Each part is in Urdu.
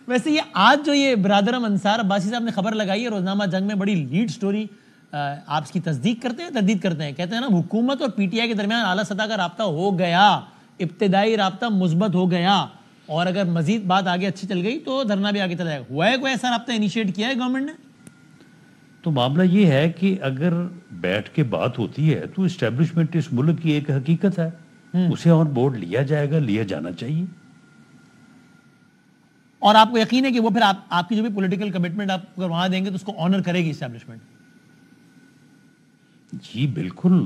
ویسے یہ آج جو یہ برادرم انصار عباسی صاحب نے خبر لگائی ہے روزنامہ جنگ میں، بڑی لیڈ سٹوری، آپ اس کی تصدیق کرتے ہیں تردید کرتے ہیں؟ کہتے ہیں نا حکومت اور پی ٹی آئی کے درمیان اعلیٰ سطح کا رابطہ ہو گیا، ابتدائی رابطہ مثبت ہو گیا، اور اگر مزید بات آگے اچھی چل گئی تو دھرنا بھی آگے چلا جائے گا۔ ہوا ہے کوئی ایسا رابطہ انیشیٹ کیا ہے گورنمنٹ نے؟ تو معاملہ یہ ہے کہ اگر بیٹھ کے بات ہوتی ہے تو اسٹیبلشمنٹ اس ملک کی ایک حقیقت ہے، اسے آن بورڈ لیا جائے گا، لیا جانا چاہیے۔ اور آپ کو یقین ہے کہ وہ پھر آپ کی جو بھی پولیٹیکل کمٹمنٹ آپ اگر وہاں دیں گے تو اس کو آنر کرے گی اسٹیبلشمنٹ؟ جی بالکل،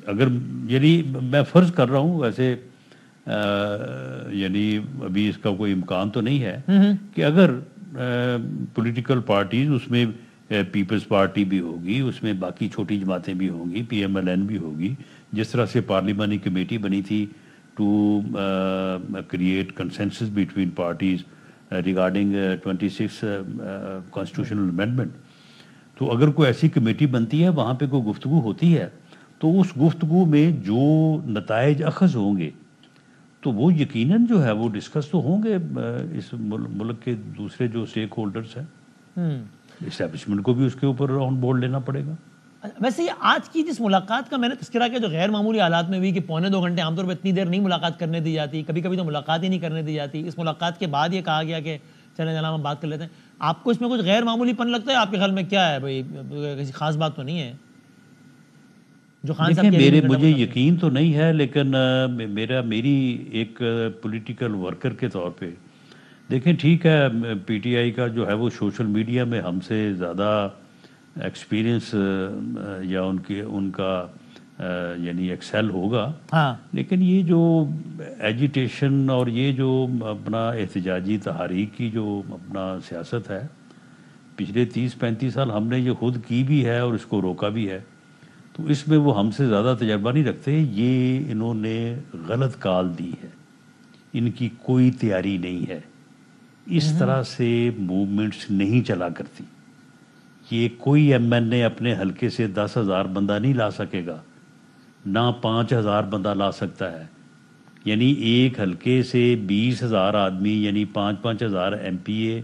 اگر یعنی میں فرض کر رہا ہوں، ویسے یعنی ابھی اس کا کوئی امکان تو نہیں ہے کہ اگر پولیٹیکل پارٹیز، اس میں پیپلز پارٹی بھی ہوگی، اس میں باقی چھوٹی جماعتیں بھی ہوں گی، پی ایم ایل این بھی ہوگی، جس طرح سے پارلیمانی کمیٹی بنی تھی to create consensus between parties regarding 26 constitutional amendment, تو اگر کوئی ایسی کمیٹی بنتی ہے، وہاں پہ کوئی گفتگو ہوتی ہے، تو اس گفتگو میں جو نتائج اخذ ہوں گے تو وہ یقیناً جو ہے وہ ڈسکس تو ہوں گے اس ملک کے دوسرے جو اسٹیک ہولڈرز ہیں، اسٹیبلشمنٹ کو بھی اس کے اوپر آن بورڈ لینا پڑے گا۔ ویسے یہ آج کی جس ملاقات کا میں نے تذکرہ کیا جو غیر معمولی حالات میں ہوئی کہ 1.25 گھنٹے، عام طور پہ اتنی دیر نہیں ملاقات کرنے دی جاتی، کبھی کبھی تو ملاقات ہی نہیں کرنے دی جاتی، اس ملاقات کے بعد یہ کہا گیا کہ چلیں جناب ہم بات کر لیتے ہیں، آپ کو اس میں کچھ غیر معمولی پن لگتا ہے؟ آپ کے خیال میں کیا ہے بھائی، کسی خاص بات تو نہیں ہے جو خان صاحب مجھے یقین تو نہیں ہے، لیکن میری ایک پولیٹیکل ورکر کے طور پہ دیکھیں، ٹھیک ہے پی ٹی آئی کا جو ہے وہ سوشل میڈیا میں ہم سے زیادہ ایکسپیرینس یا ان کا یعنی ایکسل ہوگا، لیکن یہ جو ایجیٹیشن اور یہ جو اپنا احتجاجی تحریک کی جو اپنا سیاست ہے، پچھلے 30-35 سال ہم نے یہ خود کی بھی ہے اور اس کو روکا بھی ہے، تو اس میں وہ ہم سے زیادہ تجربہ نہیں رکھتے۔ یہ انہوں نے غلط کال دی ہے، ان کی کوئی تیاری نہیں ہے، اس طرح سے موومنٹس نہیں چلا کرتی۔ یہ کوئی ایم این اے اپنے حلقے سے 10,000 بندہ نہیں لا سکے گا، نہ 5,000 بندہ لا سکتا ہے، یعنی ایک حلقے سے 20,000 آدمی، یعنی 5,000 ایم پی اے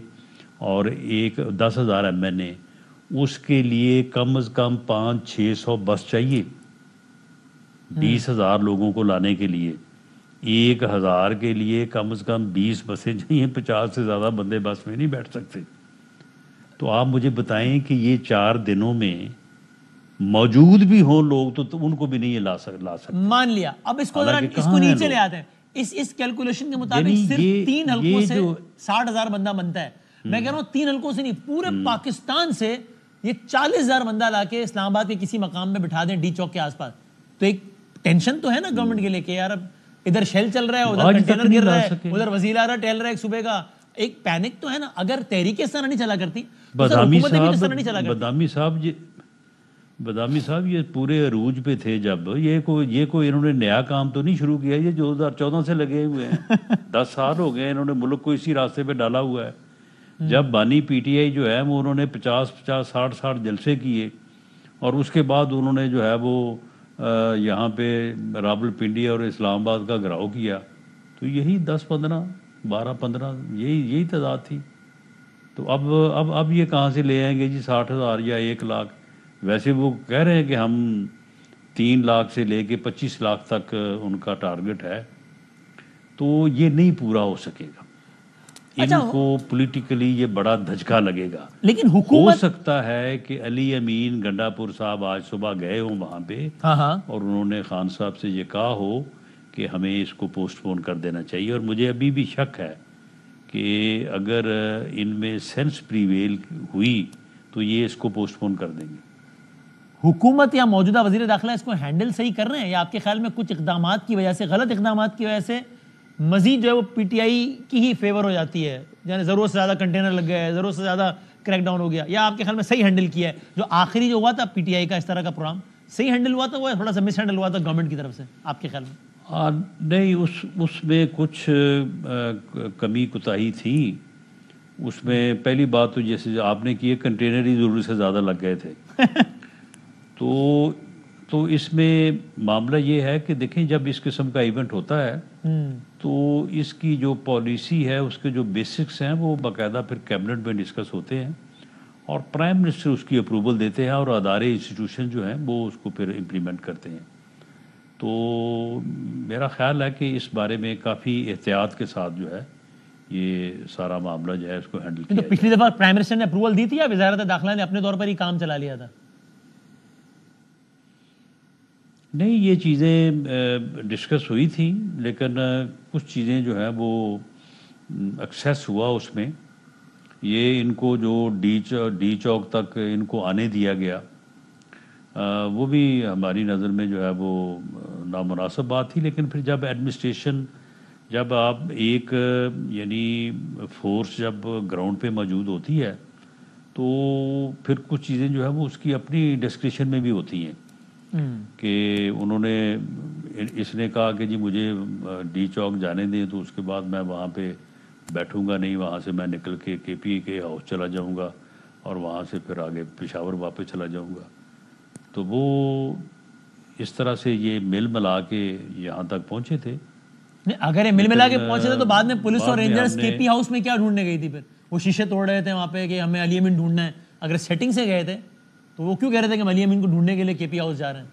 اور 10,000 ایم این اے، اس کے لیے کم از کم 500-600 بس چاہیے 20,000 لوگوں کو لانے کے لیے۔ 1,000 کے لیے کم از کم 20 بسیں چاہیے، 50 سے زیادہ بندے بس میں نہیں بیٹھ سکتے۔ تو آپ مجھے بتائیں کہ یہ 4 دنوں میں موجود بھی ہوں لوگ تو ان کو بھی نہیں لا سکتے۔ مان لیا، اب اس کو نیچے لے آتے ہیں، اس کیلکولیشن کے مطابق صرف 3 حلقوں سے 60,000 بندہ بنتا ہے۔ میں کہہ رہا ہوں 3 حلقوں سے نہیں، پورے پاکستان سے یہ 40,000 بندہ لا کے اسلام آباد کے کسی مقام میں بٹھا دیں ڈی چوک کے آس پاس، تو ایک ٹینشن تو ہے نا گورنمنٹ کے لیے کہ یار اب ادھر شیل چل رہا ہے، ادھر کنٹینر گر رہا ہے، ادھر وزیر اعلیٰ ٹہل رہا ہے ایک صبح کا، ایک پینک تو ہے نا۔ اگر تحریک اس طرح نہیں چلا کرتی، بدامی صاحب یہ پورے عروج پہ تھے جب یہ کوئی انہوں نے نیا کام تو نہیں شروع کیا، یہ 2014 سے لگے ہوئے ہیں 10 سال ہو گئے انہوں نے ملک کو اسی راستے پہ ڈالا ہوا ہے۔ جب بانی پی ٹی آئی جو ہے وہ انہوں نے 50-60 جلسے کیے، اور اس کے بعد انہوں نے جو ہے وہ یہاں پہ راولپنڈی اور اسلام آباد کا گھراؤ کیا، تو یہی 10-15 12-15 یہی تعداد تھی۔ تو اب یہ کہاں سے لے آئیں گے جی 60,000 یا 1 لاکھ؟ ویسے وہ کہہ رہے ہیں کہ ہم 3 لاکھ سے لے کے 25 لاکھ تک ان کا ٹارگٹ ہے، تو یہ نہیں پورا ہو سکے گا۔ ان کو پولیٹیکلی یہ بڑا دھچکا لگے گا، لیکن حکومت ہو سکتا ہے کہ علی امین گنڈا پور صاحب آج صبح گئے ہوں وہاں پہ اور انہوں نے خان صاحب سے یہ کہا ہو کہ ہمیں اس کو پوسٹ پون کر دینا چاہیے، اور مجھے ابھی بھی شک ہے کہ اگر ان میں سینس پریویل ہوئی تو یہ اس کو پوسٹ پون کر دیں گے۔ حکومت یا موجودہ وزیر داخلہ اس کو ہینڈل صحیح کر رہے ہیں، یا آپ کے خیال میں کچھ اقدامات کی وجہ سے، غلط اقدامات کی وجہ سے مزید جو ہے وہ پی ٹی آئی کی ہی فیور ہو جاتی ہے، یعنی ضرورت سے زیادہ کنٹینر لگ گئے، ضرورت سے زیادہ کریک ڈاؤن ہو گیا، یا آپ کے خیال میں صحیح ہینڈل کیا ہے جو آخری جو ہوا تھا پی ٹی آئی کا اس طرح کا پروگرام، صحیح ہینڈل ہوا تھا وہ تھوڑا سا مس ہینڈل ہوا تھا گورنمنٹ کی طرف سے آپ کے خیال میں؟ نہیں، اس میں کچھ کمی کوتاہی تھی۔ اس میں پہلی بات تو جیسے آپ نے کی کنٹینر ہی ضرورت سے زیادہ لگ گئے تھے تو اس میں معاملہ یہ ہے کہ دیکھیں جب اس قسم کا ایونٹ ہوتا ہے تو اس کی جو پالیسی ہے اس کے جو بیسکس ہیں وہ باقاعدہ پھر کیبنٹ میں ڈسکس ہوتے ہیں اور پرائم منسٹر اس کی اپروول دیتے ہیں اور ادارے انسٹیٹیوشن جو ہیں وہ اس کو پھر امپلیمنٹ کرتے ہیں. تو میرا خیال ہے کہ اس بارے میں کافی احتیاط کے ساتھ جو ہے یہ سارا معاملہ جو ہے اس کو ہینڈل کیا. تو پچھلی دفعہ پرائم منسٹر نے اپروول دی تھی یا وزارت داخلہ نے اپنے طور پر ہی کام چلا لیا تھا؟ نہیں، یہ چیزیں ڈسکس ہوئی تھیں لیکن کچھ چیزیں جو ہیں وہ ایکسیس ہوا اس میں. یہ ان کو جو ڈی چوک تک ان کو آنے دیا گیا وہ بھی ہماری نظر میں جو ہے وہ نامناسب بات تھی. لیکن پھر جب ایڈمنسٹریشن، جب آپ ایک یعنی فورس جب گراؤنڈ پہ موجود ہوتی ہے تو پھر کچھ چیزیں جو ہے وہ اس کی اپنی ڈسکریشن میں بھی ہوتی ہیں کہ انہوں نے اس نے کہا کہ جی مجھے ڈی چوک جانے دیں تو اس کے بعد میں وہاں پہ بیٹھوں گا نہیں، وہاں سے میں نکل کے پی کے ہاؤس چلا جاؤں گا اور وہاں سے پھر آگے پشاور واپس چلا جاؤں گا. تو وہ اس طرح سے یہ مل ملا کے یہاں تک پہنچے تھے. اگر یہ مل ملا کے پہنچے تھے تو بعد میں پولیس اور رینجرز کے پی ہاؤس میں کیا ڈھونڈنے گئی تھی؟ پھر وہ شیشے توڑ رہے تھے وہاں پہ کہ ہمیں علی امین ڈھونڈنا ہے. اگر سیٹنگ سے گئے تھے تو وہ کیوں کہہ رہے تھے کہ ہم علی امین کو ڈھونڈنے کے لیے کے پی ہاؤس جا رہے ہیں؟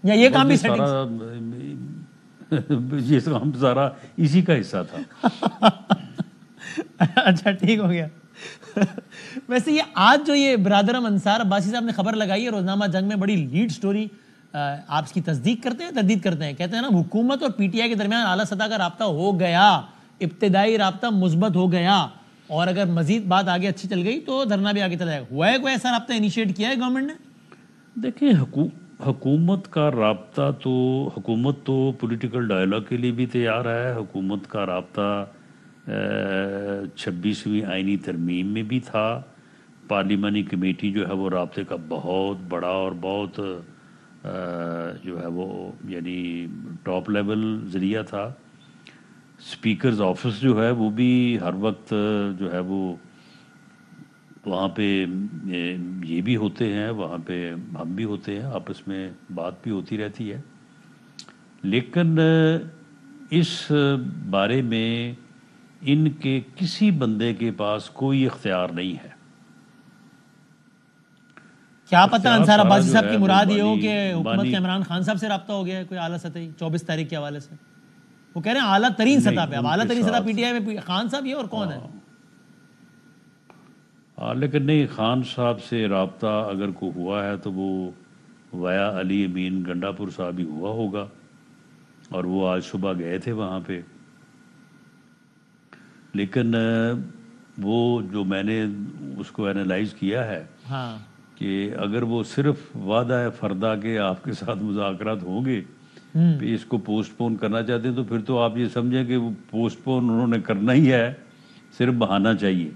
یا یہ کام بھی سیٹنگ یہ کام سارا اسی کا حصہ تھا. اچھا ٹھیک ہو گیا. ویسے یہ آج جو یہ برادرم انصار عباسی صاحب نے خبر لگائی ہے روزنامہ جنگ میں، بڑی لیڈ سٹوری، آپ اس کی تصدیق کرتے ہیں تردید کرتے ہیں؟ کہتے ہیں نا حکومت اور پی ٹی آئی کے درمیان اعلیٰ سطح کا رابطہ ہو گیا، ابتدائی رابطہ مثبت ہو گیا اور اگر مزید بات آگے اچھی چل گئی تو دھرنا بھی آگے چلا جائے گا. ہوا ہے کوئی ایسا رابطہ انیشیٹ کیا ہے گورنمنٹ نے؟ دیکھیں حکومت کا رابطہ تو حکومت تو پولیٹیکل ڈائلاگ کے لیے بھی تیار ہے. حکومت کا رابطہ 26ویں آئینی ترمیم میں بھی تھا. پارلیمانی کمیٹی جو ہے وہ رابطے کا بہت بڑا اور بہت جو ہے وہ یعنی ٹاپ لیول ذریعہ تھا. اسپیکرز آفس جو ہے وہ بھی ہر وقت جو ہے وہ وہاں پہ یہ بھی ہوتے ہیں، وہاں پہ ہم بھی ہوتے ہیں، آپس میں بات بھی ہوتی رہتی ہے. لیکن اس بارے میں ان کے کسی بندے کے پاس کوئی اختیار نہیں ہے. کیا پتہ انصار عباسی صاحب کی مراد یہ ہو کہ حکومت کے عمران خان صاحب سے رابطہ ہو گیا ہے کوئی اعلیٰ سطحی 24 تاریخ کے حوالے سے؟ وہ کہہ رہے ہیں اعلیٰ ترین سطح پہ. اب اعلیٰ ترین سطح پی ٹی آئی میں خان صاحب یہ اور کون ہے؟ لیکن نہیں، خان صاحب سے رابطہ اگر کوئی ہوا ہے تو وہ ویا علی امین گنڈا پور صاحب ہی ہوا ہوگا اور وہ آج صبح گئے تھے وہاں پہ. لیکن وہ جو میں نے اس کو اینالائز کیا ہے کہ اگر وہ صرف وعدہ فردہ کے آپ کے ساتھ مذاکرات ہوں گے اس کو پوسٹ پون کرنا چاہتے ہیں تو پھر تو آپ یہ سمجھیں کہ وہ پوسٹ پون انہوں نے کرنا ہی ہے، صرف بہانا چاہیے.